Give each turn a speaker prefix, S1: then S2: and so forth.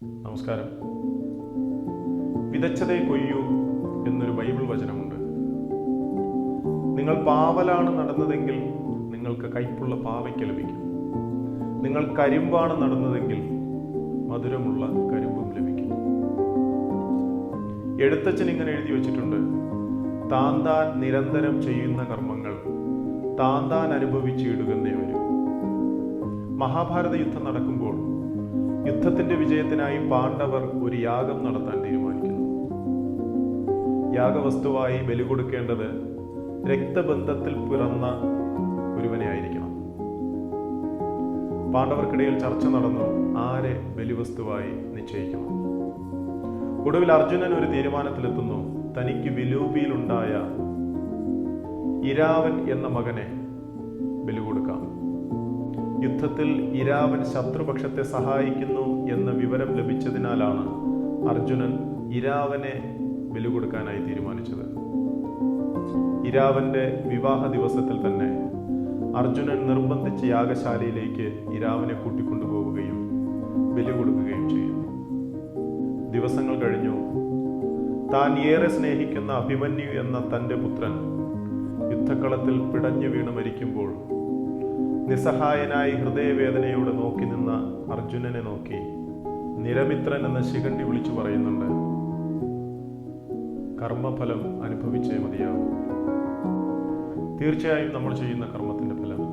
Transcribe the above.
S1: നമസ്കാരം. വിതച്ചതേ കൊയ്യൂ എന്നൊരു ബൈബിൾ വചനമുണ്ട്. നിങ്ങൾ പാവലാണ് നടന്നതെങ്കിൽ നിങ്ങൾക്ക് കയ്പുള്ള പാവയ്ക്ക ലഭിക്കും. നിങ്ങൾ കരിമ്പാണ് നടന്നതെങ്കിൽ മധുരമുള്ള കരിമ്പും ലഭിക്കും. എഴുത്തച്ഛൻ ഇങ്ങനെ എഴുതി വച്ചിട്ടുണ്ട്: താൻ നിരന്തരം ചെയ്യുന്ന കർമ്മങ്ങൾ താൻ അനുഭവിച്ചിടുകന്നേ വരും. മഹാഭാരത യുദ്ധം നടക്കുമ്പോൾ യുദ്ധത്തിന്റെ വിജയത്തിനായി പാണ്ഡവർ ഒരു യാഗം നടത്താൻ തീരുമാനിക്കുന്നു. യാഗവസ്തുവായി ബലി കൊടുക്കേണ്ടത് രക്തബന്ധത്തിൽ പിറന്ന ഒരുവനെ ആയിരിക്കണം. പാണ്ഡവർക്കിടയിൽ ചർച്ച നടന്നു, ആരെ ബലിവസ്തുവായി നിശ്ചയിക്കണം. ഒടുവിൽ അർജുനൻ ഒരു തീരുമാനത്തിലെത്തുന്നു. തനിക്ക് വിലൂപിയിലുണ്ടായ ഇരാവൻ എന്ന മകനെ ബലി കൊടുക്കാം. യുദ്ധത്തിൽ ഇരാവൻ ശത്രുപക്ഷത്തെ സഹായിക്കുന്നു എന്ന വിവരം ലഭിച്ചതിനാലാണ് അർജുനൻ ഇരാവനെ ബലി കൊടുക്കാനായി തീരുമാനിച്ചത്. ഇരാവന്റെ വിവാഹ ദിവസത്തിൽ തന്നെ അർജുനൻ നിർബന്ധിച്ച് യാഗശാലയിലേക്ക് ഇരാവനെ കൂട്ടിക്കൊണ്ടുപോവുകയും ബലി കൊടുക്കുകയും ചെയ്യുന്നു. ദിവസങ്ങൾ കഴിഞ്ഞു. താൻ ഏറെ സ്നേഹിക്കുന്ന അഭിമന്യു എന്ന തൻ്റെ പുത്രൻ യുദ്ധക്കളത്തിൽ പിടഞ്ഞു വീണ് മരിക്കുമ്പോൾ നിസ്സഹായനായി ഹൃദയവേദനയോടെ നോക്കി നിന്ന അർജുനനെ നോക്കി നിരമിത്രൻ എന്ന ശിഖണ്ഡി വിളിച്ചു പറയുന്നുണ്ട്: കർമ്മഫലം അനുഭവിച്ചേ മതിയാവും. തീർച്ചയായും നമ്മൾ ചെയ്യുന്ന കർമ്മത്തിന്റെ ഫലം